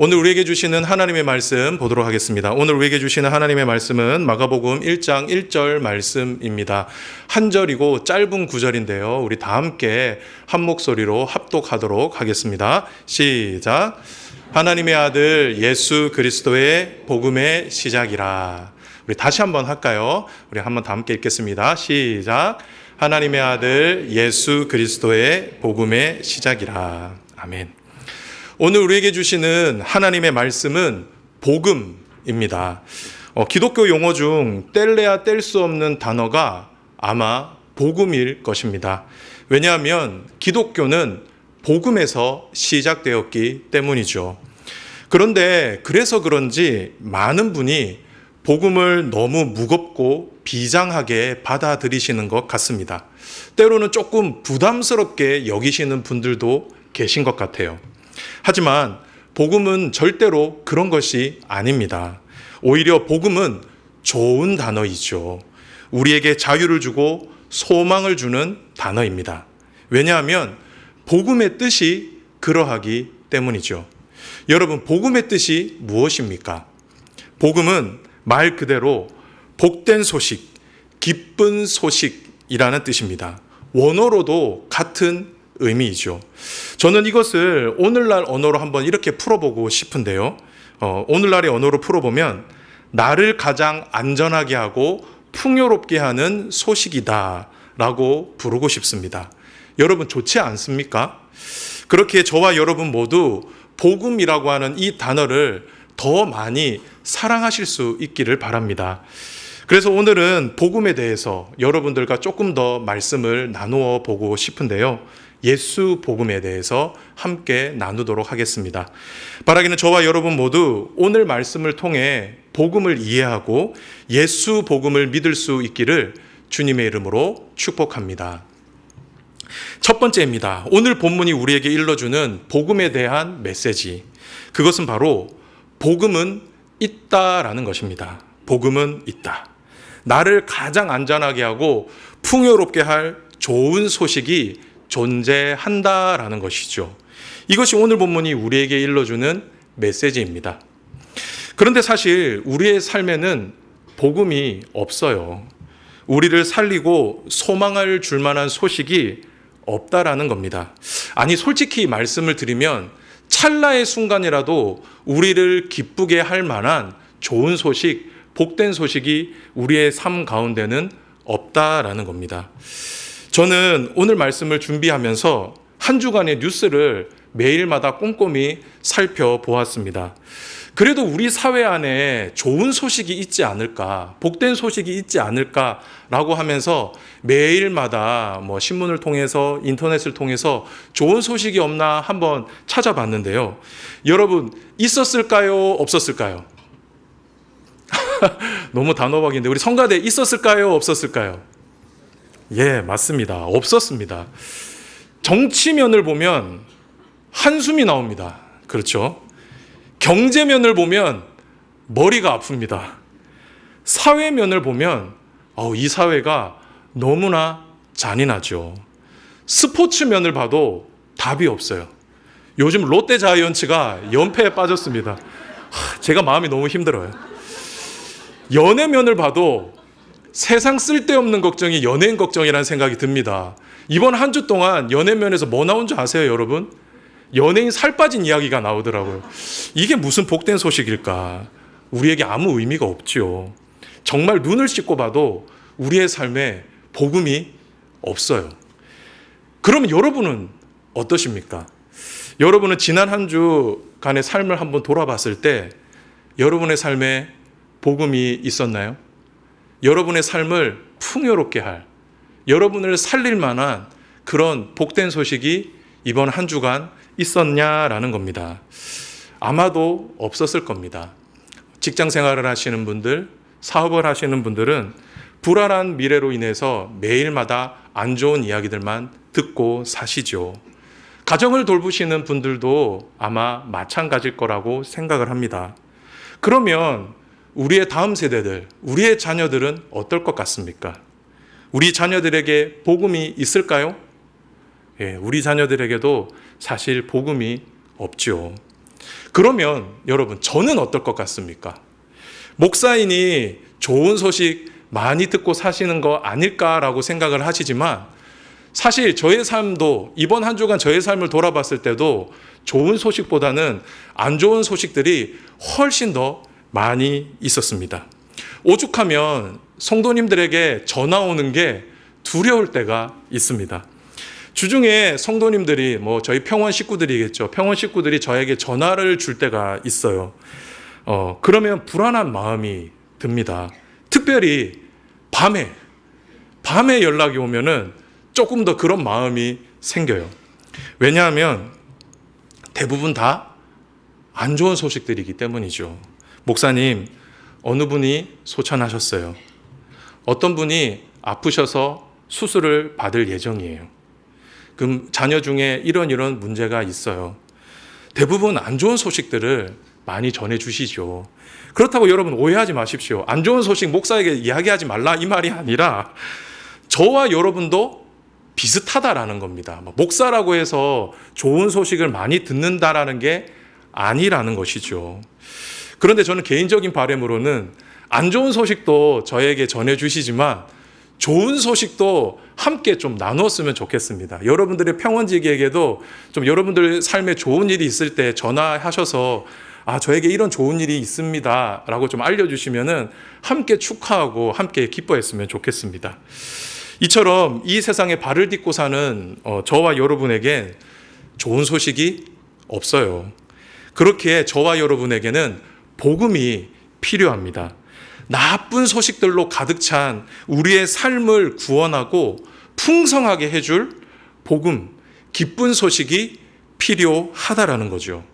오늘 우리에게 주시는 하나님의 말씀 보도록 하겠습니다. 오늘 우리에게 주시는 하나님의 말씀은 마가복음 1장 1절 말씀입니다. 한 절이고 짧은 구절인데요. 우리 다 함께 한 목소리로 합독하도록 하겠습니다. 시작. 하나님의 아들 예수 그리스도의 복음의 시작이라. 우리 다시 한번 할까요? 우리 한번 다 함께 읽겠습니다. 시작. 하나님의 아들 예수 그리스도의 복음의 시작이라. 아멘. 오늘 우리에게 주시는 하나님의 말씀은 복음입니다. 기독교 용어 중 뗄래야 뗄 수 없는 단어가 아마 복음일 것입니다. 왜냐하면 기독교는 복음에서 시작되었기 때문이죠. 그런데 그래서 그런지 많은 분이 복음을 너무 무겁고 비장하게 받아들이시는 것 같습니다. 때로는 조금 부담스럽게 여기시는 분들도 계신 것 같아요. 하지만 복음은 절대로 그런 것이 아닙니다. 오히려 복음은 좋은 단어이죠. 우리에게 자유를 주고 소망을 주는 단어입니다. 왜냐하면 복음의 뜻이 그러하기 때문이죠. 여러분, 복음의 뜻이 무엇입니까? 복음은 말 그대로 복된 소식, 기쁜 소식이라는 뜻입니다. 원어로도 같은 의미이죠. 저는 이것을 오늘날 언어로 한번 이렇게 풀어보고 싶은데요. 오늘날의 언어로 풀어보면 나를 가장 안전하게 하고 풍요롭게 하는 소식이다 라고 부르고 싶습니다. 여러분 좋지 않습니까? 그렇게 저와 여러분 모두 복음이라고 하는 이 단어를 더 많이 사랑하실 수 있기를 바랍니다. 그래서 오늘은 복음에 대해서 여러분들과 조금 더 말씀을 나누어 보고 싶은데요. 예수 복음에 대해서 함께 나누도록 하겠습니다. 바라기는 저와 여러분 모두 오늘 말씀을 통해 복음을 이해하고 예수 복음을 믿을 수 있기를 주님의 이름으로 축복합니다. 첫 번째입니다. 오늘 본문이 우리에게 일러주는 복음에 대한 메시지. 그것은 바로 복음은 있다라는 것입니다. 복음은 있다. 나를 가장 안전하게 하고 풍요롭게 할 좋은 소식이 존재한다라는 것이죠. 이것이 오늘 본문이 우리에게 일러주는 메시지입니다. 그런데 사실 우리의 삶에는 복음이 없어요. 우리를 살리고 소망을 줄 만한 소식이 없다라는 겁니다. 아니, 솔직히 말씀을 드리면 찰나의 순간이라도 우리를 기쁘게 할 만한 좋은 소식, 복된 소식이 우리의 삶 가운데는 없다라는 겁니다. 저는 오늘 말씀을 준비하면서 한 주간의 뉴스를 매일마다 꼼꼼히 살펴보았습니다. 그래도 우리 사회 안에 좋은 소식이 있지 않을까, 복된 소식이 있지 않을까라고 하면서 매일마다 신문을 통해서 인터넷을 통해서 좋은 소식이 없나 한번 찾아봤는데요. 여러분, 있었을까요? 없었을까요? 너무 단호박인데 우리 성가대 있었을까요? 없었을까요? 예, 맞습니다. 없었습니다. 정치면을 보면 한숨이 나옵니다. 그렇죠? 경제면을 보면 머리가 아픕니다. 사회면을 보면 이 사회가 너무나 잔인하죠. 스포츠면을 봐도 답이 없어요. 요즘 롯데 자이언츠가 연패에 빠졌습니다. 제가 마음이 너무 힘들어요. 연애면을 봐도 세상 쓸데없는 걱정이 연예인 걱정이라는 생각이 듭니다. 이번 한 주 동안 연예면에서 뭐 나온 줄 아세요, 여러분? 연예인 살 빠진 이야기가 나오더라고요. 이게 무슨 복된 소식일까? 우리에게 아무 의미가 없죠. 정말 눈을 씻고 봐도 우리의 삶에 복음이 없어요. 그럼 여러분은 어떠십니까? 여러분은 지난 한 주간의 삶을 한번 돌아봤을 때 여러분의 삶에 복음이 있었나요? 여러분의 삶을 풍요롭게 할, 여러분을 살릴 만한 그런 복된 소식이 이번 한 주간 있었냐라는 겁니다. 아마도 없었을 겁니다. 직장 생활을 하시는 분들, 사업을 하시는 분들은 불안한 미래로 인해서 매일마다 안 좋은 이야기들만 듣고 사시죠. 가정을 돌보시는 분들도 아마 마찬가지일 거라고 생각을 합니다. 그러면 우리의 다음 세대들, 우리의 자녀들은 어떨 것 같습니까? 우리 자녀들에게 복음이 있을까요? 예, 우리 자녀들에게도 사실 복음이 없죠. 그러면 여러분, 저는 어떨 것 같습니까? 목사인이 좋은 소식 많이 듣고 사시는 거 아닐까라고 생각을 하시지만, 사실 저의 삶도, 이번 한 주간 저의 삶을 돌아봤을 때도 좋은 소식보다는 안 좋은 소식들이 훨씬 더 많이 있었습니다. 오죽하면 성도님들에게 전화 오는 게 두려울 때가 있습니다. 주중에 성도님들이, 저희 평원 식구들이겠죠. 평원 식구들이 저에게 전화를 줄 때가 있어요. 그러면 불안한 마음이 듭니다. 특별히 밤에 연락이 오면은 조금 더 그런 마음이 생겨요. 왜냐하면 대부분 다 안 좋은 소식들이기 때문이죠. 목사님, 어느 분이 소천하셨어요. 어떤 분이 아프셔서 수술을 받을 예정이에요. 그럼 자녀 중에 이런 문제가 있어요. 대부분 안 좋은 소식들을 많이 전해주시죠. 그렇다고 여러분 오해하지 마십시오. 안 좋은 소식 목사에게 이야기하지 말라 이 말이 아니라, 저와 여러분도 비슷하다라는 겁니다. 목사라고 해서 좋은 소식을 많이 듣는다라는 게 아니라는 것이죠. 그런데 저는 개인적인 바람으로는 안 좋은 소식도 저에게 전해주시지만 좋은 소식도 함께 좀 나누었으면 좋겠습니다. 여러분들의 평원지기에게도 좀 여러분들 삶에 좋은 일이 있을 때 전화하셔서 저에게 이런 좋은 일이 있습니다 라고 좀 알려주시면은 함께 축하하고 함께 기뻐했으면 좋겠습니다. 이처럼 이 세상에 발을 딛고 사는 저와 여러분에게 좋은 소식이 없어요. 그렇게 저와 여러분에게는 복음이 필요합니다. 나쁜 소식들로 가득 찬 우리의 삶을 구원하고 풍성하게 해줄 복음, 기쁜 소식이 필요하다라는 거죠.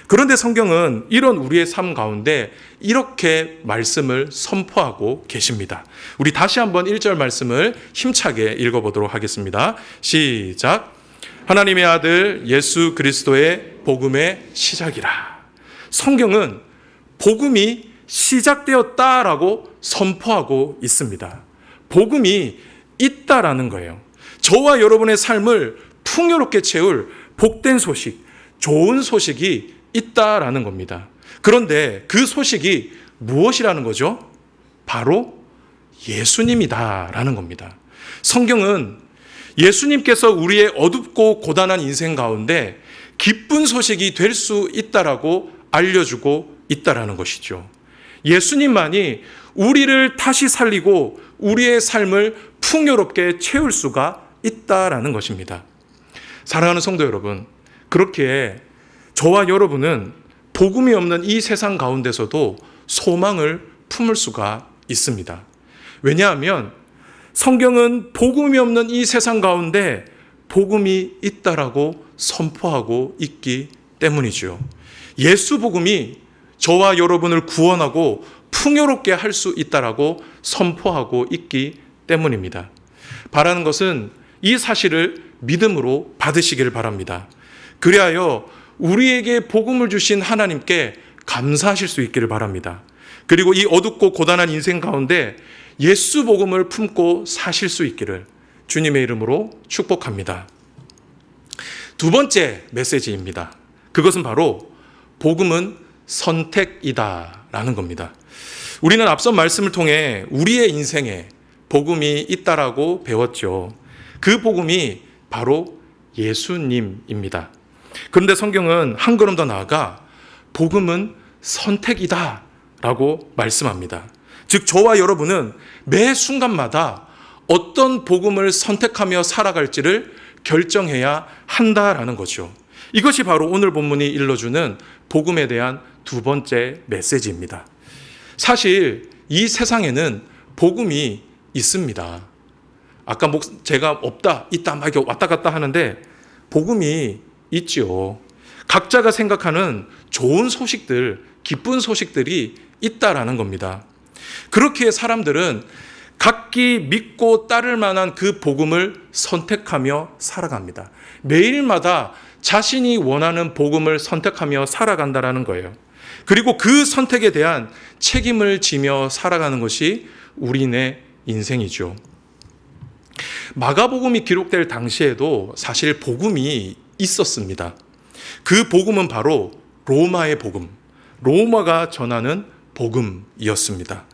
그런데 성경은 이런 우리의 삶 가운데 이렇게 말씀을 선포하고 계십니다. 우리 다시 한번 1절 말씀을 힘차게 읽어보도록 하겠습니다. 시작. 하나님의 아들 예수 그리스도의 복음의 시작이라. 성경은 복음이 시작되었다라고 선포하고 있습니다. 복음이 있다라는 거예요. 저와 여러분의 삶을 풍요롭게 채울 복된 소식, 좋은 소식이 있다라는 겁니다. 그런데 그 소식이 무엇이라는 거죠? 바로 예수님이다라는 겁니다. 성경은 예수님께서 우리의 어둡고 고단한 인생 가운데 기쁜 소식이 될 수 있다라고 알려주고 있다라는 것이죠. 예수님만이 우리를 다시 살리고 우리의 삶을 풍요롭게 채울 수가 있다라는 것입니다. 사랑하는 성도 여러분, 그렇게 저와 여러분은 복음이 없는 이 세상 가운데서도 소망을 품을 수가 있습니다. 왜냐하면 성경은 복음이 없는 이 세상 가운데 복음이 있다라고 선포하고 있기 때문이죠. 예수 복음이 저와 여러분을 구원하고 풍요롭게 할 수 있다라고 선포하고 있기 때문입니다. 바라는 것은 이 사실을 믿음으로 받으시기를 바랍니다. 그리하여 우리에게 복음을 주신 하나님께 감사하실 수 있기를 바랍니다. 그리고 이 어둡고 고단한 인생 가운데 예수 복음을 품고 사실 수 있기를 주님의 이름으로 축복합니다. 두 번째 메시지입니다. 그것은 바로 복음은 선택이다라는 겁니다. 우리는 앞선 말씀을 통해 우리의 인생에 복음이 있다라고 배웠죠. 그 복음이 바로 예수님입니다. 그런데 성경은 한 걸음 더 나아가 복음은 선택이다라고 말씀합니다. 즉 저와 여러분은 매 순간마다 어떤 복음을 선택하며 살아갈지를 결정해야 한다라는 거죠. 이것이 바로 오늘 본문이 일러주는 복음에 대한 두 번째 메시지입니다. 사실 이 세상에는 복음이 있습니다. 아까 제가 없다, 있다, 막 이렇게 왔다 갔다 하는데 복음이 있죠. 각자가 생각하는 좋은 소식들, 기쁜 소식들이 있다라는 겁니다. 그렇게 사람들은 각기 믿고 따를 만한 그 복음을 선택하며 살아갑니다. 매일마다 자신이 원하는 복음을 선택하며 살아간다라는 거예요. 그리고 그 선택에 대한 책임을 지며 살아가는 것이 우리네 인생이죠. 마가복음이 기록될 당시에도 사실 복음이 있었습니다. 그 복음은 바로 로마의 복음, 로마가 전하는 복음이었습니다.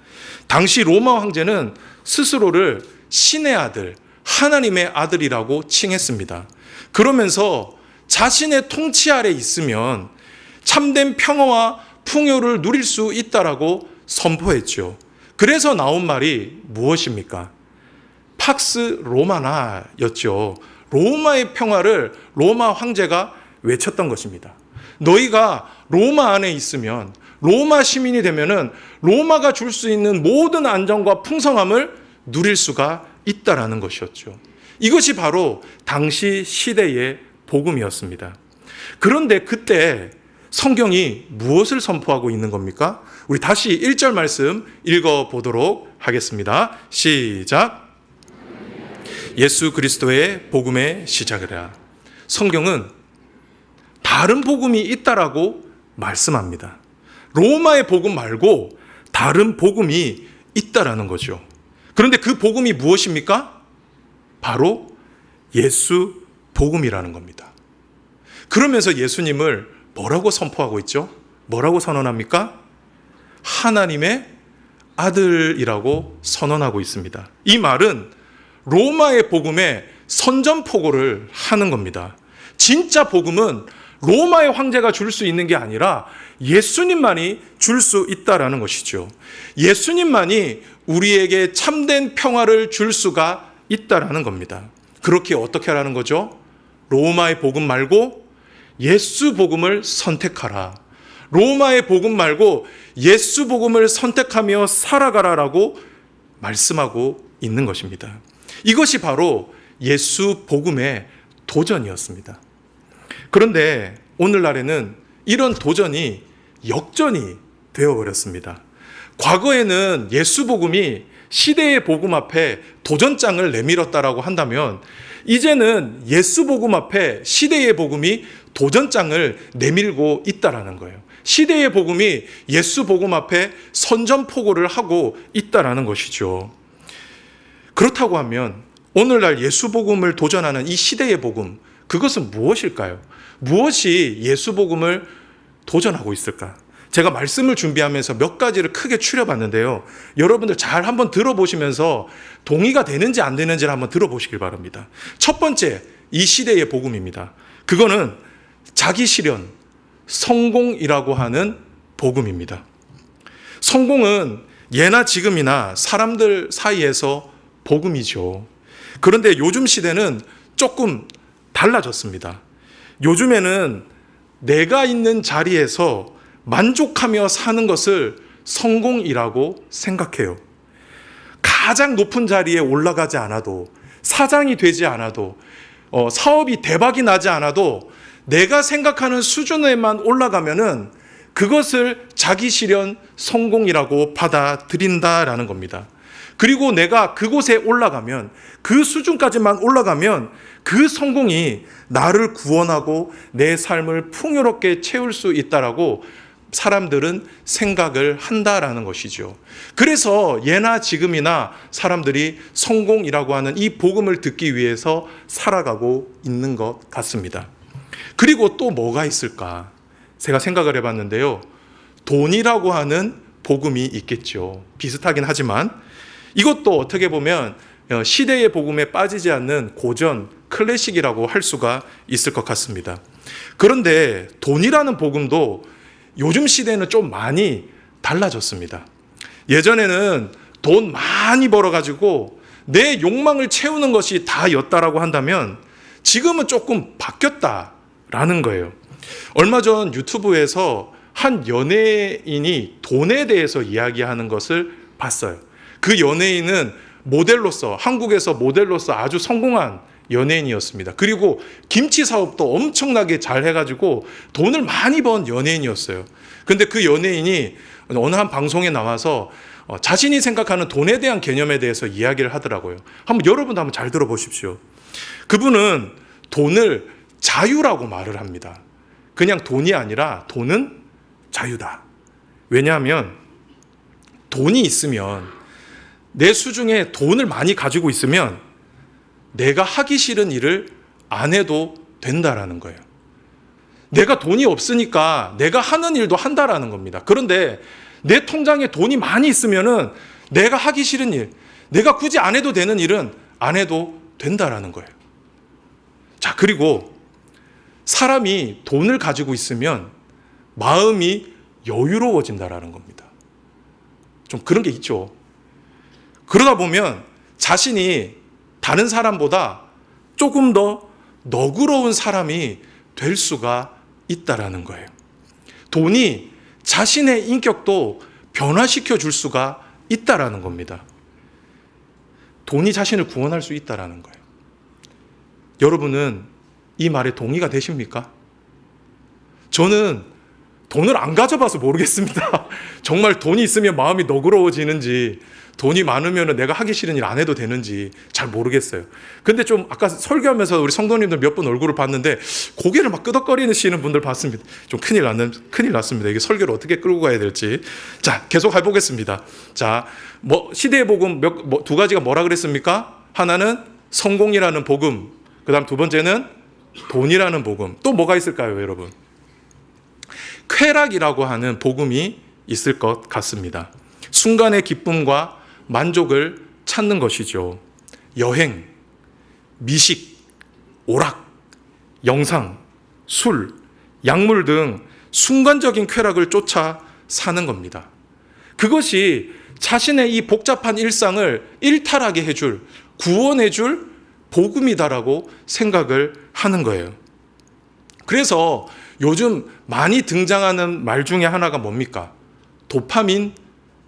당시 로마 황제는 스스로를 신의 아들, 하나님의 아들이라고 칭했습니다. 그러면서 자신의 통치 아래 있으면 참된 평화와 풍요를 누릴 수 있다라고 선포했죠. 그래서 나온 말이 무엇입니까? 팍스 로마나였죠. 로마의 평화를 로마 황제가 외쳤던 것입니다. 너희가 로마 안에 있으면, 로마 시민이 되면은 로마가 줄 수 있는 모든 안정과 풍성함을 누릴 수가 있다라는 것이었죠. 이것이 바로 당시 시대의 복음이었습니다. 그런데 그때 성경이 무엇을 선포하고 있는 겁니까? 우리 다시 1절 말씀 읽어보도록 하겠습니다. 시작. 예수 그리스도의 복음의 시작이라. 성경은 다른 복음이 있다라고 말씀합니다. 로마의 복음 말고 다른 복음이 있다라는 거죠. 그런데 그 복음이 무엇입니까? 바로 예수 복음이라는 겁니다. 그러면서 예수님을 뭐라고 선포하고 있죠? 뭐라고 선언합니까? 하나님의 아들이라고 선언하고 있습니다. 이 말은 로마의 복음에 선전포고를 하는 겁니다. 진짜 복음은 로마의 황제가 줄 수 있는 게 아니라 예수님만이 줄 수 있다라는 것이죠. 예수님만이 우리에게 참된 평화를 줄 수가 있다라는 겁니다. 그렇게 어떻게 하라는 거죠? 로마의 복음 말고 예수 복음을 선택하라. 로마의 복음 말고 예수 복음을 선택하며 살아가라라고 말씀하고 있는 것입니다. 이것이 바로 예수 복음의 도전이었습니다. 그런데 오늘날에는 이런 도전이 역전이 되어버렸습니다. 과거에는 예수 복음이 시대의 복음 앞에 도전장을 내밀었다라고 한다면 이제는 예수 복음 앞에 시대의 복음이 도전장을 내밀고 있다라는 거예요. 시대의 복음이 예수 복음 앞에 선전포고를 하고 있다라는 것이죠. 그렇다고 하면 오늘날 예수 복음을 도전하는 이 시대의 복음, 그것은 무엇일까요? 무엇이 예수 복음을 도전하고 있을까? 제가 말씀을 준비하면서 몇 가지를 크게 추려봤는데요. 여러분들 잘 한번 들어보시면서 동의가 되는지 안 되는지를 한번 들어보시길 바랍니다. 첫 번째, 이 시대의 복음입니다. 그거는 자기 실현, 성공이라고 하는 복음입니다. 성공은 예나 지금이나 사람들 사이에서 복음이죠. 그런데 요즘 시대는 조금 달라졌습니다. 요즘에는 내가 있는 자리에서 만족하며 사는 것을 성공이라고 생각해요. 가장 높은 자리에 올라가지 않아도, 사장이 되지 않아도, 사업이 대박이 나지 않아도 내가 생각하는 수준에만 올라가면은 그것을 자기 실현 성공이라고 받아들인다라는 겁니다. 그리고 내가 그곳에 올라가면, 그 수준까지만 올라가면 그 성공이 나를 구원하고 내 삶을 풍요롭게 채울 수 있다라고 사람들은 생각을 한다라는 것이죠. 그래서 예나 지금이나 사람들이 성공이라고 하는 이 복음을 듣기 위해서 살아가고 있는 것 같습니다. 그리고 또 뭐가 있을까? 제가 생각을 해봤는데요. 돈이라고 하는 복음이 있겠죠. 비슷하긴 하지만 이것도 어떻게 보면 시대의 복음에 빠지지 않는 고전, 클래식이라고 할 수가 있을 것 같습니다. 그런데 돈이라는 복음도 요즘 시대는 좀 많이 달라졌습니다. 예전에는 돈 많이 벌어가지고 내 욕망을 채우는 것이 다였다라고 한다면 지금은 조금 바뀌었다라는 거예요. 얼마 전 유튜브에서 한 연예인이 돈에 대해서 이야기하는 것을 봤어요. 그 연예인은 모델로서, 한국에서 모델로서 아주 성공한 연예인이었습니다. 그리고 김치 사업도 엄청나게 잘 해가지고 돈을 많이 번 연예인이었어요. 근데 그 연예인이 어느 한 방송에 나와서 자신이 생각하는 돈에 대한 개념에 대해서 이야기를 하더라고요. 여러분도 한번 잘 들어보십시오. 그분은 돈을 자유라고 말을 합니다. 그냥 돈이 아니라 돈은 자유다. 왜냐하면 돈이 있으면, 내 수중에 돈을 많이 가지고 있으면 내가 하기 싫은 일을 안 해도 된다라는 거예요. 내가 돈이 없으니까 내가 하는 일도 한다라는 겁니다. 그런데 내 통장에 돈이 많이 있으면은 내가 하기 싫은 일, 내가 굳이 안 해도 되는 일은 안 해도 된다라는 거예요. 자, 그리고 사람이 돈을 가지고 있으면 마음이 여유로워진다라는 겁니다. 좀 그런 게 있죠. 그러다 보면 자신이 다른 사람보다 조금 더 너그러운 사람이 될 수가 있다라는 거예요. 돈이 자신의 인격도 변화시켜 줄 수가 있다라는 겁니다. 돈이 자신을 구원할 수 있다라는 거예요. 여러분은 이 말에 동의가 되십니까? 저는 돈을 안 가져봐서 모르겠습니다. 정말 돈이 있으면 마음이 너그러워지는지, 돈이 많으면 내가 하기 싫은 일 안 해도 되는지 잘 모르겠어요. 근데 좀 아까 설교하면서 우리 성도님들 몇 분 얼굴을 봤는데 고개를 막 끄덕거리시는 분들 봤습니다. 좀 큰일 났습니다. 이게 설교를 어떻게 끌고 가야 될지. 자, 계속 해보겠습니다. 자, 시대의 복음 두 가지가 뭐라 그랬습니까? 하나는 성공이라는 복음, 그 다음 두 번째는 돈이라는 복음. 또 뭐가 있을까요, 여러분? 쾌락이라고 하는 복음이 있을 것 같습니다. 순간의 기쁨과 만족을 찾는 것이죠. 여행, 미식, 오락, 영상, 술, 약물 등 순간적인 쾌락을 쫓아 사는 겁니다. 그것이 자신의 이 복잡한 일상을 일탈하게 해줄, 구원해줄 복음이다라고 생각을 하는 거예요. 그래서 요즘 많이 등장하는 말 중에 하나가 뭡니까? 도파민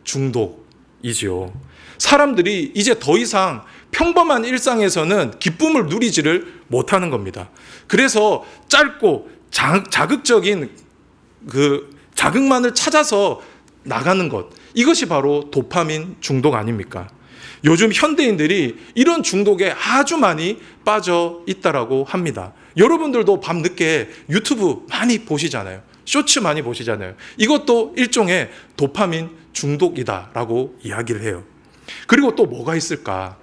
중독이지요. 사람들이 이제 더 이상 평범한 일상에서는 기쁨을 누리지를 못하는 겁니다. 그래서 짧고 자극적인 그 자극만을 찾아서 나가는 것, 이것이 바로 도파민 중독 아닙니까? 요즘 현대인들이 이런 중독에 아주 많이 빠져 있다라고 합니다. 여러분들도 밤늦게 유튜브 많이 보시잖아요. 쇼츠 많이 보시잖아요. 이것도 일종의 도파민 중독이다라고 이야기를 해요. 그리고 또 뭐가 있을까?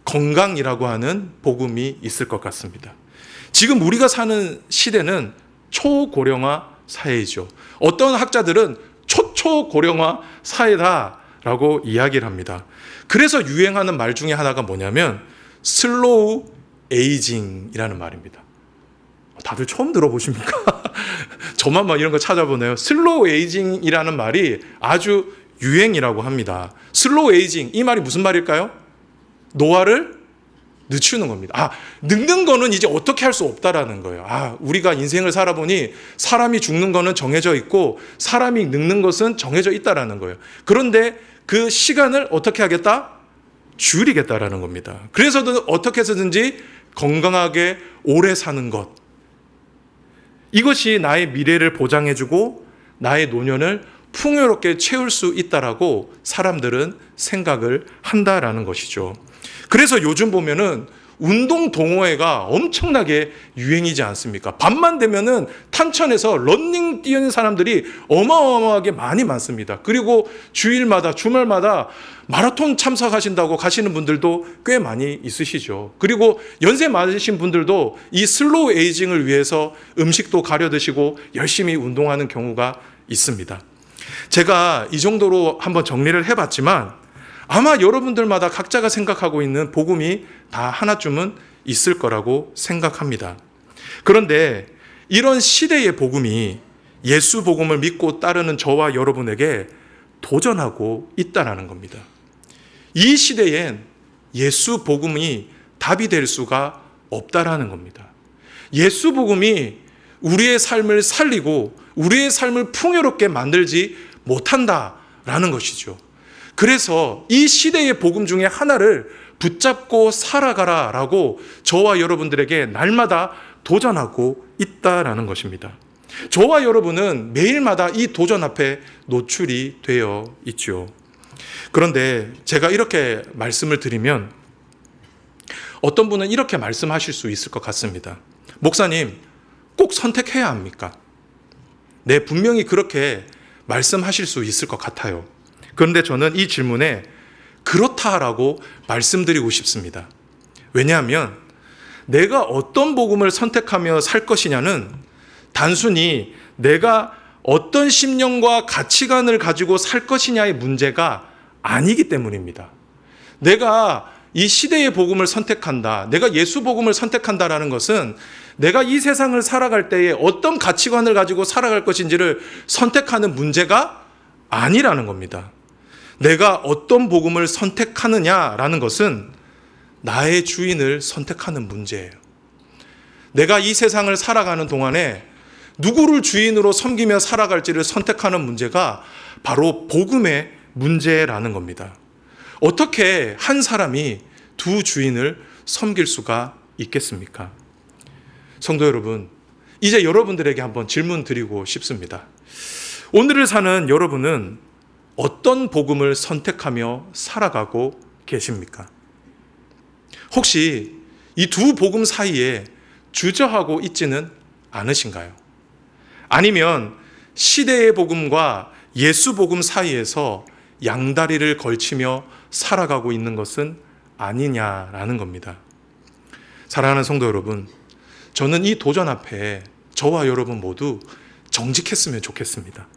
건강이라고 하는 복음이 있을 것 같습니다. 지금 우리가 사는 시대는 초고령화 사회이죠. 어떤 학자들은 초초고령화 사회다라고 이야기를 합니다. 그래서 유행하는 말 중에 하나가 뭐냐면 슬로우 에이징이라는 말입니다. 다들 처음 들어보십니까? 저만 막 이런 거 찾아보네요. 슬로우 에이징이라는 말이 아주 유행이라고 합니다. 슬로우 에이징, 이 말이 무슨 말일까요? 노화를 늦추는 겁니다. 늙는 거는 이제 어떻게 할 수 없다라는 거예요. 우리가 인생을 살아보니 사람이 죽는 거는 정해져 있고 사람이 늙는 것은 정해져 있다라는 거예요. 그런데 그 시간을 어떻게 하겠다? 줄이겠다라는 겁니다. 그래서 어떻게 해서든지 건강하게 오래 사는 것. 이것이 나의 미래를 보장해주고 나의 노년을 풍요롭게 채울 수 있다라고 사람들은 생각을 한다라는 것이죠. 그래서 요즘 보면은 운동 동호회가 엄청나게 유행이지 않습니까? 밤만 되면은 탄천에서 러닝 뛰는 사람들이 어마어마하게 많습니다. 그리고 주일마다, 주말마다 마라톤 참석하신다고 가시는 분들도 꽤 많이 있으시죠. 그리고 연세 많으신 분들도 이 슬로우 에이징을 위해서 음식도 가려 드시고 열심히 운동하는 경우가 있습니다. 제가 이 정도로 한번 정리를 해봤지만 아마 여러분들마다 각자가 생각하고 있는 복음이 다 하나쯤은 있을 거라고 생각합니다. 그런데 이런 시대의 복음이 예수 복음을 믿고 따르는 저와 여러분에게 도전하고 있다는 겁니다. 이 시대엔 예수 복음이 답이 될 수가 없다라는 겁니다. 예수 복음이 우리의 삶을 살리고 우리의 삶을 풍요롭게 만들지 못한다라는 것이죠. 그래서 이 시대의 복음 중에 하나를 붙잡고 살아가라라고 저와 여러분들에게 날마다 도전하고 있다라는 것입니다. 저와 여러분은 매일마다 이 도전 앞에 노출이 되어 있죠. 그런데 제가 이렇게 말씀을 드리면 어떤 분은 이렇게 말씀하실 수 있을 것 같습니다. 목사님, 꼭 선택해야 합니까? 네, 분명히 그렇게 말씀하실 수 있을 것 같아요. 그런데 저는 이 질문에 그렇다라고 말씀드리고 싶습니다. 왜냐하면 내가 어떤 복음을 선택하며 살 것이냐는 단순히 내가 어떤 심령과 가치관을 가지고 살 것이냐의 문제가 아니기 때문입니다. 내가 이 시대의 복음을 선택한다, 내가 예수 복음을 선택한다라는 것은 내가 이 세상을 살아갈 때에 어떤 가치관을 가지고 살아갈 것인지를 선택하는 문제가 아니라는 겁니다. 내가 어떤 복음을 선택하느냐라는 것은 나의 주인을 선택하는 문제예요. 내가 이 세상을 살아가는 동안에 누구를 주인으로 섬기며 살아갈지를 선택하는 문제가 바로 복음의 문제라는 겁니다. 어떻게 한 사람이 두 주인을 섬길 수가 있겠습니까? 성도 여러분, 이제 여러분들에게 한번 질문 드리고 싶습니다. 오늘을 사는 여러분은 어떤 복음을 선택하며 살아가고 계십니까? 혹시 이 두 복음 사이에 주저하고 있지는 않으신가요? 아니면 시대의 복음과 예수 복음 사이에서 양다리를 걸치며 살아가고 있는 것은 아니냐라는 겁니다. 사랑하는 성도 여러분, 저는 이 도전 앞에 저와 여러분 모두 정직했으면 좋겠습니다.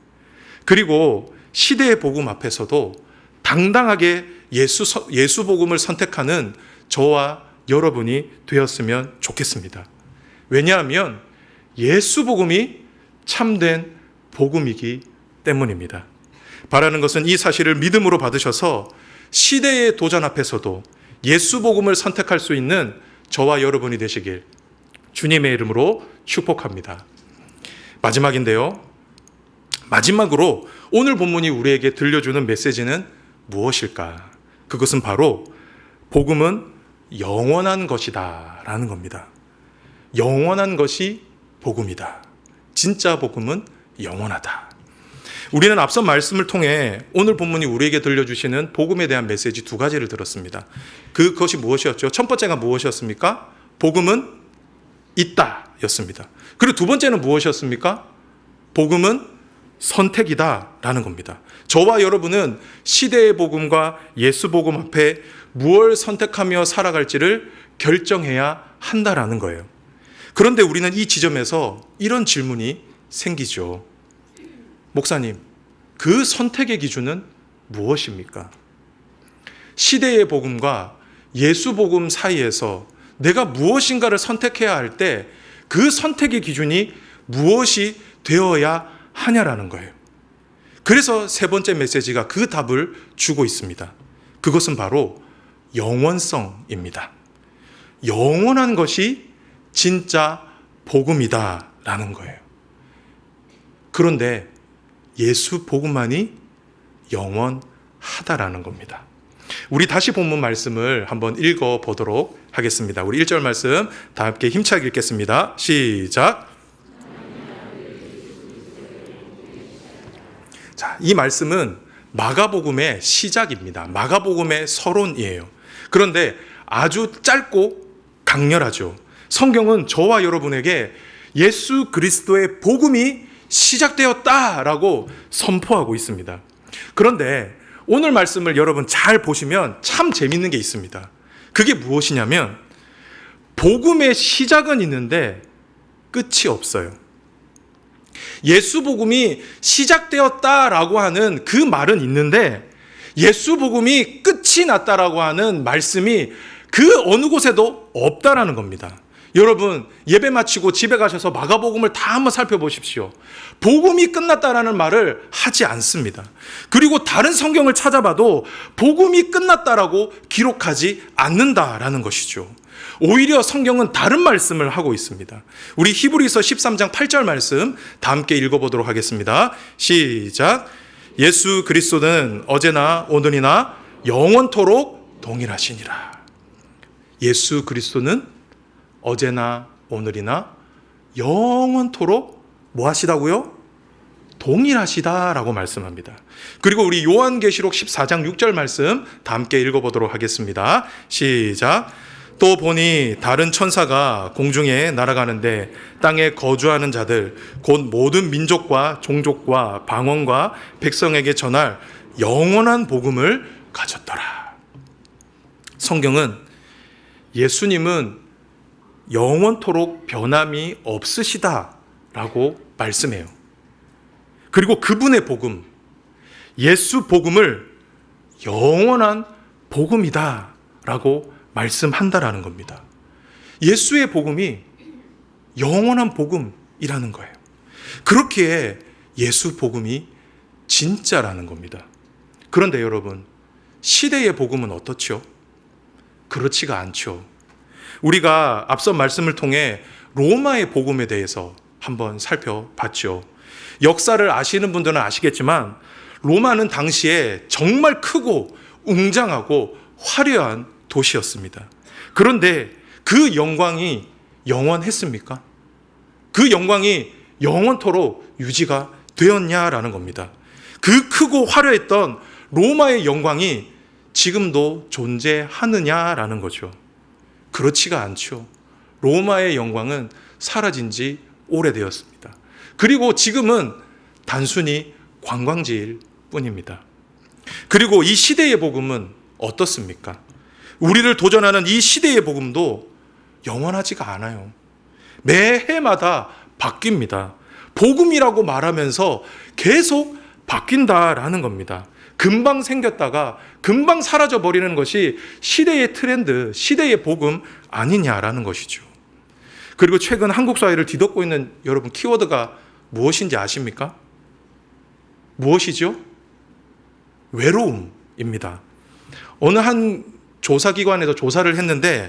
그리고 시대의 복음 앞에서도 당당하게 예수 복음을 선택하는 저와 여러분이 되었으면 좋겠습니다. 왜냐하면 예수 복음이 참된 복음이기 때문입니다. 바라는 것은 이 사실을 믿음으로 받으셔서 시대의 도전 앞에서도 예수 복음을 선택할 수 있는 저와 여러분이 되시길 주님의 이름으로 축복합니다. 마지막인데요. 마지막으로 오늘 본문이 우리에게 들려주는 메시지는 무엇일까? 그것은 바로 복음은 영원한 것이다 라는 겁니다. 영원한 것이 복음이다. 진짜 복음은 영원하다. 우리는 앞서 말씀을 통해 오늘 본문이 우리에게 들려주시는 복음에 대한 메시지 두 가지를 들었습니다. 그것이 무엇이었죠? 첫 번째가 무엇이었습니까? 복음은 있다 였습니다. 그리고 두 번째는 무엇이었습니까? 복음은 선택이다 라는 겁니다. 저와 여러분은 시대의 복음과 예수 복음 앞에 무엇을 선택하며 살아갈지를 결정해야 한다라는 거예요. 그런데 우리는 이 지점에서 이런 질문이 생기죠. 목사님, 그 선택의 기준은 무엇입니까? 시대의 복음과 예수 복음 사이에서 내가 무엇인가를 선택해야 할 때 그 선택의 기준이 무엇이 되어야 하냐라는 거예요. 그래서 세 번째 메시지가 그 답을 주고 있습니다. 그것은 바로 영원성입니다. 영원한 것이 진짜 복음이다라는 거예요. 그런데 예수 복음만이 영원하다라는 겁니다. 우리 다시 본문 말씀을 한번 읽어보도록 하겠습니다. 우리 1절 말씀 다 함께 힘차게 읽겠습니다. 시작. 자, 이 말씀은 마가복음의 시작입니다. 마가복음의 서론이에요. 그런데 아주 짧고 강렬하죠. 성경은 저와 여러분에게 예수 그리스도의 복음이 시작되었다라고 선포하고 있습니다. 그런데 오늘 말씀을 여러분 잘 보시면 참 재밌는 게 있습니다. 그게 무엇이냐면 복음의 시작은 있는데 끝이 없어요. 예수 복음이 시작되었다라고 하는 그 말은 있는데 예수 복음이 끝이 났다라고 하는 말씀이 그 어느 곳에도 없다라는 겁니다. 여러분 예배 마치고 집에 가셔서 마가복음을 다 한번 살펴보십시오. 복음이 끝났다라는 말을 하지 않습니다. 그리고 다른 성경을 찾아봐도 복음이 끝났다라고 기록하지 않는다라는 것이죠. 오히려 성경은 다른 말씀을 하고 있습니다. 우리 히브리서 13장 8절 말씀 다 함께 읽어보도록 하겠습니다. 시작. 예수 그리스도는 어제나 오늘이나 영원토록 동일하시니라. 예수 그리스도는 어제나 오늘이나 영원토록 뭐 하시다고요? 동일하시다라고 말씀합니다. 그리고 우리 요한계시록 14장 6절 말씀 다 함께 읽어보도록 하겠습니다. 시작. 또 보니 다른 천사가 공중에 날아가는데 땅에 거주하는 자들 곧 모든 민족과 종족과 방언과 백성에게 전할 영원한 복음을 가졌더라. 성경은 예수님은 영원토록 변함이 없으시다 라고 말씀해요. 그리고 그분의 복음, 예수 복음을 영원한 복음이다 라고 말씀한다라는 겁니다. 예수의 복음이 영원한 복음이라는 거예요. 그렇기에 예수 복음이 진짜라는 겁니다. 그런데 여러분, 시대의 복음은 어떻죠? 그렇지가 않죠. 우리가 앞서 말씀을 통해 로마의 복음에 대해서 한번 살펴봤죠. 역사를 아시는 분들은 아시겠지만 로마는 당시에 정말 크고 웅장하고 화려한 도시였습니다. 그런데 그 영광이 영원했습니까? 그 영광이 영원토록 유지가 되었냐라는 겁니다. 그 크고 화려했던 로마의 영광이 지금도 존재하느냐라는 거죠. 그렇지가 않죠. 로마의 영광은 사라진 지 오래되었습니다. 그리고 지금은 단순히 관광지일 뿐입니다. 그리고 이 시대의 복음은 어떻습니까? 우리를 도전하는 이 시대의 복음도 영원하지가 않아요. 매해마다 바뀝니다. 복음이라고 말하면서 계속 바뀐다라는 겁니다. 금방 생겼다가 금방 사라져 버리는 것이 시대의 트렌드, 시대의 복음 아니냐라는 것이죠. 그리고 최근 한국 사회를 뒤덮고 있는 여러분 키워드가 무엇인지 아십니까? 무엇이죠? 외로움입니다. 어느 한 조사기관에서 조사를 했는데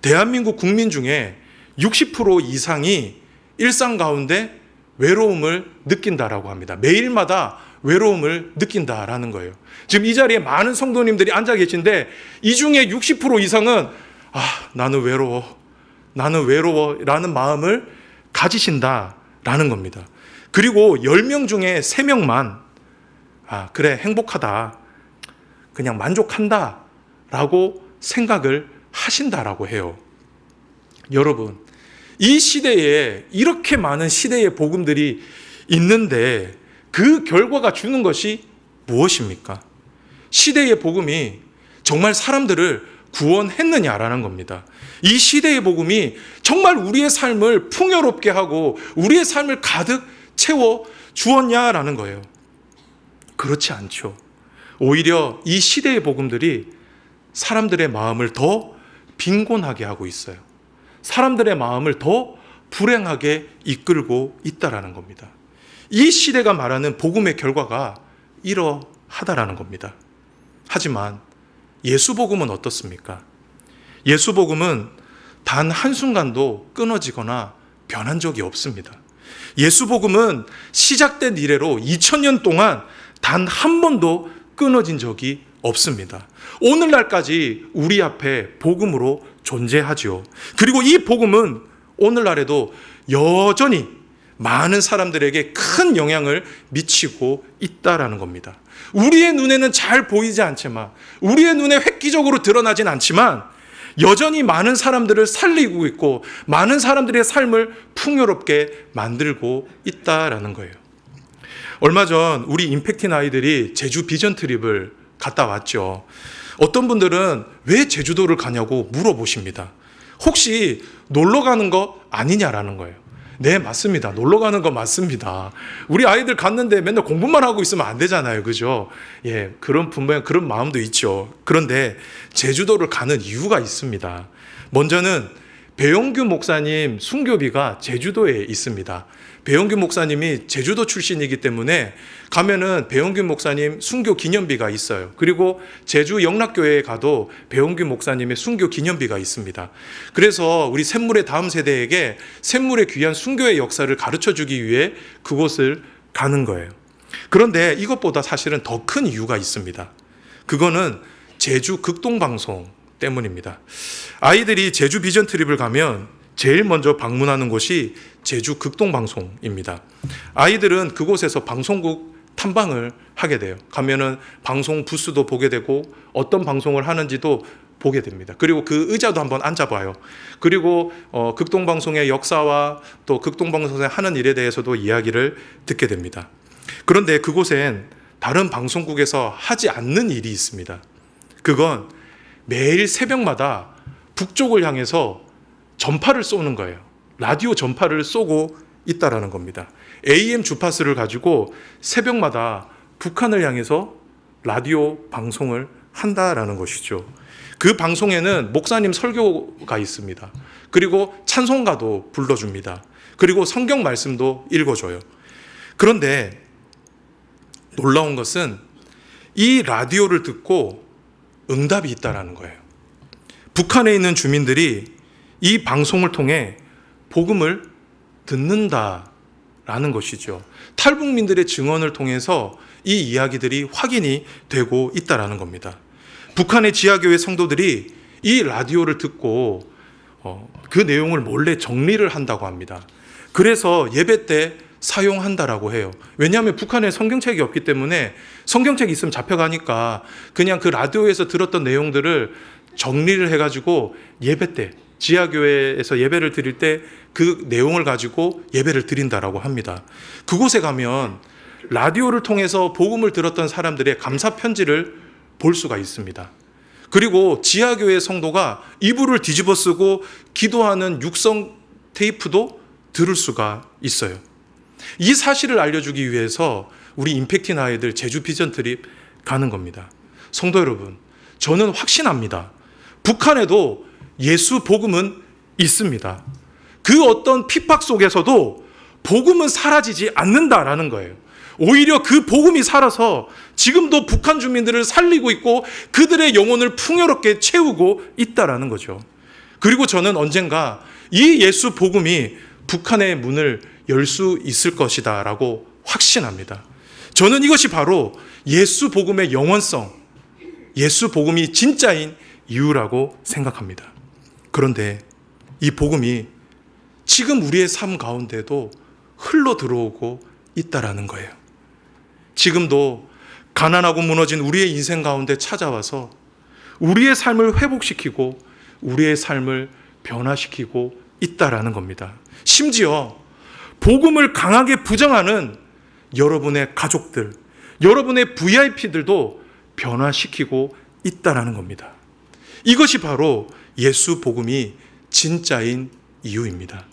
대한민국 국민 중에 60% 이상이 일상 가운데 외로움을 느낀다라고 합니다. 매일마다 외로움을 느낀다라는 거예요. 지금 이 자리에 많은 성도님들이 앉아 계신데 이 중에 60% 이상은 나는 외로워 라는 마음을 가지신다라는 겁니다. 그리고 10명 중에 3명만 그래 행복하다, 그냥 만족한다 라고 생각을 하신다라고 해요. 여러분, 이 시대에 이렇게 많은 시대의 복음들이 있는데 그 결과가 주는 것이 무엇입니까? 시대의 복음이 정말 사람들을 구원했느냐라는 겁니다. 이 시대의 복음이 정말 우리의 삶을 풍요롭게 하고 우리의 삶을 가득 채워 주었냐라는 거예요. 그렇지 않죠. 오히려 이 시대의 복음들이 사람들의 마음을 더 빈곤하게 하고 있어요. 사람들의 마음을 더 불행하게 이끌고 있다라는 겁니다. 이 시대가 말하는 복음의 결과가 이러하다라는 겁니다. 하지만 예수 복음은 어떻습니까? 예수 복음은 단 한순간도 끊어지거나 변한 적이 없습니다. 예수 복음은 시작된 이래로 2000년 동안 단 한 번도 끊어진 적이 없습니다. 오늘날까지 우리 앞에 복음으로 존재하죠. 그리고 이 복음은 오늘날에도 여전히 많은 사람들에게 큰 영향을 미치고 있다라는 겁니다. 우리의 눈에는 잘 보이지 않지만, 우리의 눈에 획기적으로 드러나진 않지만 여전히 많은 사람들을 살리고 있고 많은 사람들의 삶을 풍요롭게 만들고 있다라는 거예요. 얼마 전 우리 임팩틴 아이들이 제주 비전 트립을 갔다 왔죠. 어떤 분들은 왜 제주도를 가냐고 물어보십니다. 혹시 놀러 가는 거 아니냐라는 거예요. 네, 맞습니다. 놀러 가는 거 맞습니다. 우리 아이들 갔는데 맨날 공부만 하고 있으면 안 되잖아요. 그죠? 예, 분명히 그런 마음도 있죠. 그런데 제주도를 가는 이유가 있습니다. 먼저는 배용규 목사님 순교비가 제주도에 있습니다. 배용규 목사님이 제주도 출신이기 때문에 가면은 배용규 목사님 순교 기념비가 있어요. 그리고 제주 영락교회에 가도 배용규 목사님의 순교 기념비가 있습니다. 그래서 우리 샘물의 다음 세대에게 샘물의 귀한 순교의 역사를 가르쳐주기 위해 그곳을 가는 거예요. 그런데 이것보다 사실은 더 큰 이유가 있습니다. 그거는 제주 극동방송 때문입니다. 아이들이 제주 비전 트립을 가면 제일 먼저 방문하는 곳이 제주 극동방송입니다. 아이들은 그곳에서 방송국 탐방을 하게 돼요. 가면은 방송 부스도 보게 되고 어떤 방송을 하는지도 보게 됩니다. 그리고 그 의자도 한번 앉아봐요. 그리고 극동방송의 역사와 또 극동방송에 하는 일에 대해서도 이야기를 듣게 됩니다. 그런데 그곳엔 다른 방송국에서 하지 않는 일이 있습니다. 그건 매일 새벽마다 북쪽을 향해서 전파를 쏘는 거예요. 라디오 전파를 쏘고 있다라는 겁니다. AM 주파수를 가지고 새벽마다 북한을 향해서 라디오 방송을 한다라는 것이죠. 그 방송에는 목사님 설교가 있습니다. 그리고 찬송가도 불러줍니다. 그리고 성경 말씀도 읽어줘요. 그런데 놀라운 것은 이 라디오를 듣고 응답이 있다라는 거예요. 북한에 있는 주민들이 이 방송을 통해 복음을 듣는다라는 것이죠. 탈북민들의 증언을 통해서 이 이야기들이 확인이 되고 있다라는 겁니다. 북한의 지하교회 성도들이 이 라디오를 듣고 그 내용을 몰래 정리를 한다고 합니다. 그래서 예배 때 사용한다라고 해요. 왜냐하면 북한에 성경책이 없기 때문에 성경책이 있으면 잡혀가니까 그냥 그 라디오에서 들었던 내용들을 정리를 해가지고 예배 때 지하교회에서 예배를 드릴 때 그 내용을 가지고 예배를 드린다라고 합니다. 그곳에 가면 라디오를 통해서 복음을 들었던 사람들의 감사 편지를 볼 수가 있습니다. 그리고 지하교회 성도가 이불을 뒤집어 쓰고 기도하는 육성 테이프도 들을 수가 있어요. 이 사실을 알려주기 위해서 우리 임팩트 아이들 제주 비전 트립 가는 겁니다. 성도 여러분, 저는 확신합니다. 북한에도 예수 복음은 있습니다. 그 어떤 핍박 속에서도 복음은 사라지지 않는다라는 거예요. 오히려 그 복음이 살아서 지금도 북한 주민들을 살리고 있고 그들의 영혼을 풍요롭게 채우고 있다라는 거죠. 그리고 저는 언젠가 이 예수 복음이 북한의 문을 열 수 있을 것이다 라고 확신합니다. 저는 이것이 바로 예수 복음의 영원성, 예수 복음이 진짜인 이유라고 생각합니다. 그런데 이 복음이 지금 우리의 삶 가운데도 흘러 들어오고 있다라는 거예요. 지금도 가난하고 무너진 우리의 인생 가운데 찾아와서 우리의 삶을 회복시키고 우리의 삶을 변화시키고 있다라는 겁니다. 심지어 복음을 강하게 부정하는 여러분의 가족들, 여러분의 VIP들도 변화시키고 있다라는 겁니다. 이것이 바로 예수 복음이 진짜인 이유입니다.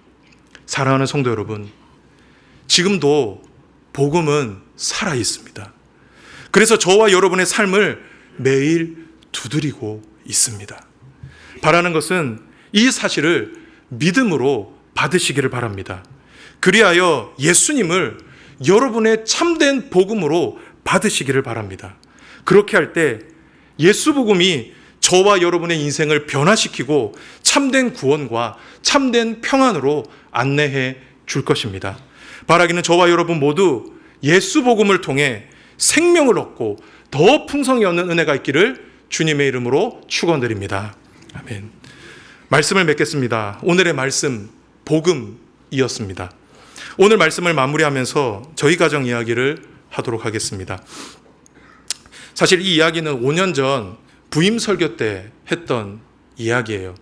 사랑하는 성도 여러분, 지금도 복음은 살아 있습니다. 그래서 저와 여러분의 삶을 매일 두드리고 있습니다. 바라는 것은 이 사실을 믿음으로 받으시기를 바랍니다. 그리하여 예수님을 여러분의 참된 복음으로 받으시기를 바랍니다. 그렇게 할 때 예수 복음이 저와 여러분의 인생을 변화시키고 참된 구원과 참된 평안으로 안내해 줄 것입니다. 바라기는 저와 여러분 모두 예수 복음을 통해 생명을 얻고 더 풍성히 얻는 은혜가 있기를 주님의 이름으로 축원드립니다. 아멘. 말씀을 맺겠습니다. 오늘의 말씀 복음이었습니다. 오늘 말씀을 마무리하면서 저희 가정 이야기를 하도록 하겠습니다. 사실 이 이야기는 5년 전 부임 설교 때 했던 이야기예요.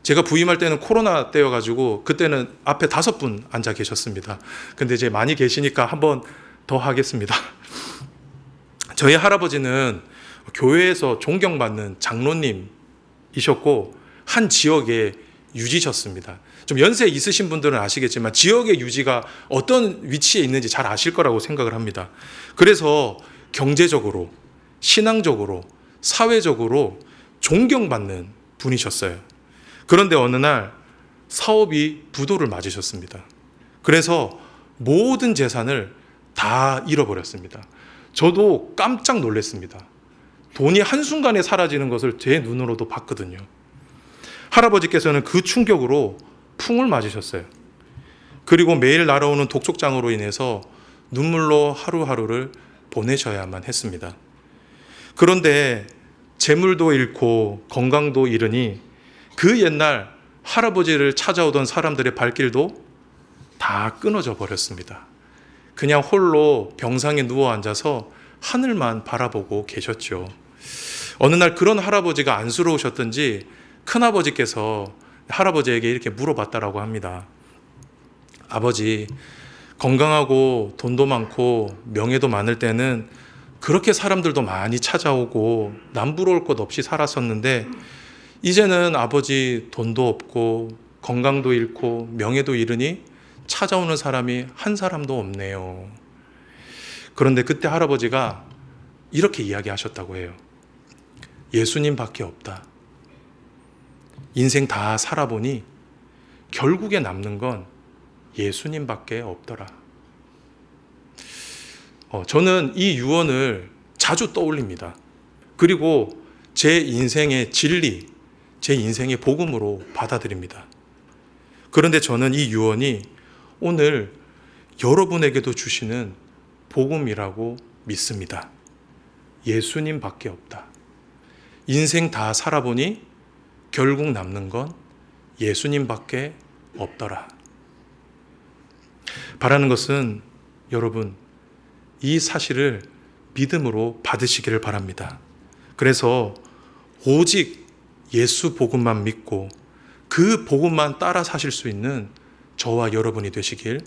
제가 부임할 때는 코로나 때여가지고 그때는 앞에 5분 앉아 계셨습니다. 근데 이제 많이 계시니까 한번 더 하겠습니다. 저희 할아버지는 교회에서 존경받는 장로님이셨고 한 지역에 유지셨습니다. 좀 연세 있으신 분들은 아시겠지만 지역의 유지가 어떤 위치에 있는지 잘 아실 거라고 생각을 합니다. 그래서 경제적으로, 신앙적으로, 사회적으로 존경받는 분이셨어요. 그런데 어느 날 사업이 부도를 맞으셨습니다. 그래서 모든 재산을 다 잃어버렸습니다. 저도 깜짝 놀랐습니다. 돈이 한순간에 사라지는 것을 제 눈으로도 봤거든요. 할아버지께서는 그 충격으로 풍을 맞으셨어요. 그리고 매일 날아오는 독촉장으로 인해서 눈물로 하루하루를 보내셔야만 했습니다. 그런데 재물도 잃고 건강도 잃으니 그 옛날 할아버지를 찾아오던 사람들의 발길도 다 끊어져 버렸습니다. 그냥 홀로 병상에 누워 앉아서 하늘만 바라보고 계셨죠. 어느 날 그런 할아버지가 안쓰러우셨던지 큰아버지께서 할아버지에게 이렇게 물어봤다라고 합니다. 아버지, 건강하고 돈도 많고 명예도 많을 때는 그렇게 사람들도 많이 찾아오고 남부러울 것 없이 살았었는데 이제는 아버지 돈도 없고 건강도 잃고 명예도 잃으니 찾아오는 사람이 한 사람도 없네요. 그런데 그때 할아버지가 이렇게 이야기하셨다고 해요. 예수님밖에 없다. 인생 다 살아보니 결국에 남는 건 예수님밖에 없더라. 저는 이 유언을 자주 떠올립니다. 그리고 제 인생의 진리, 제 인생의 복음으로 받아들입니다. 그런데 저는 이 유언이 오늘 여러분에게도 주시는 복음이라고 믿습니다. 예수님밖에 없다. 인생 다 살아보니 결국 남는 건 예수님밖에 없더라. 바라는 것은 여러분, 이 사실을 믿음으로 받으시기를 바랍니다. 그래서 오직 예수 복음만 믿고 그 복음만 따라 사실 수 있는 저와 여러분이 되시길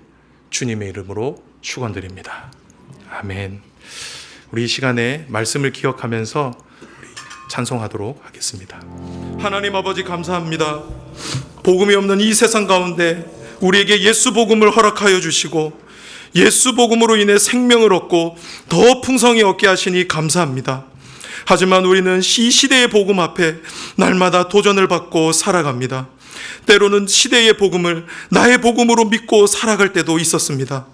주님의 이름으로 축원드립니다. 아멘. 우리 이 시간에 말씀을 기억하면서 찬송하도록 하겠습니다. 하나님 아버지 감사합니다. 복음이 없는 이 세상 가운데 우리에게 예수 복음을 허락하여 주시고 예수 복음으로 인해 생명을 얻고 더 풍성히 얻게 하시니 감사합니다. 하지만 우리는 이 시대의 복음 앞에 날마다 도전을 받고 살아갑니다. 때로는 시대의 복음을 나의 복음으로 믿고 살아갈 때도 있었습니다.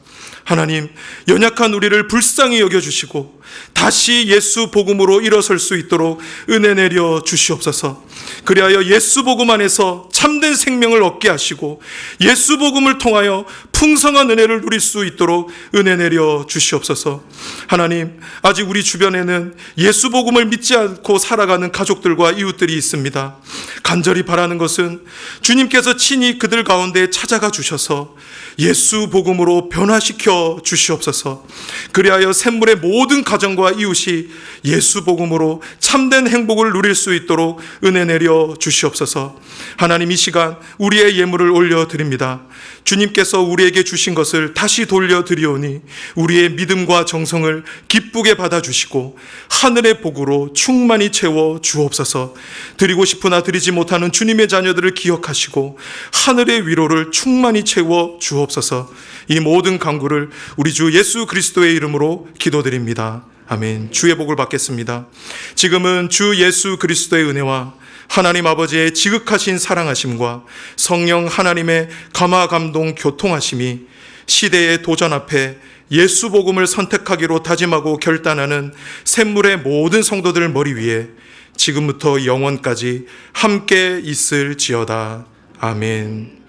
하나님, 연약한 우리를 불쌍히 여겨주시고 다시 예수 복음으로 일어설 수 있도록 은혜 내려 주시옵소서. 그리하여 예수 복음 안에서 참된 생명을 얻게 하시고 예수 복음을 통하여 풍성한 은혜를 누릴 수 있도록 은혜 내려 주시옵소서. 하나님, 아직 우리 주변에는 예수 복음을 믿지 않고 살아가는 가족들과 이웃들이 있습니다. 간절히 바라는 것은 주님께서 친히 그들 가운데 찾아가 주셔서 예수 복음으로 변화시켜 주시옵소서. 그리하여 샘물의 모든 가정과 이웃이 예수 복음으로 참된 행복을 누릴 수 있도록 은혜 내려 주시옵소서. 하나님, 이 시간 우리의 예물을 올려드립니다. 주님께서 우리에게 주신 것을 다시 돌려드리오니 우리의 믿음과 정성을 기쁘게 받아주시고 하늘의 복으로 충만히 채워 주옵소서. 드리고 싶으나 드리지 못하는 주님의 자녀들을 기억하시고 하늘의 위로를 충만히 채워 주옵소서. 이 모든 간구를 우리 주 예수 그리스도의 이름으로 기도드립니다. 아멘. 주의 복을 받겠습니다. 지금은 주 예수 그리스도의 은혜와 하나님 아버지의 지극하신 사랑하심과 성령 하나님의 감화 감동 교통하심이 시대의 도전 앞에 예수 복음을 선택하기로 다짐하고 결단하는 샘물의 모든 성도들 머리 위에 지금부터 영원까지 함께 있을지어다. 아멘.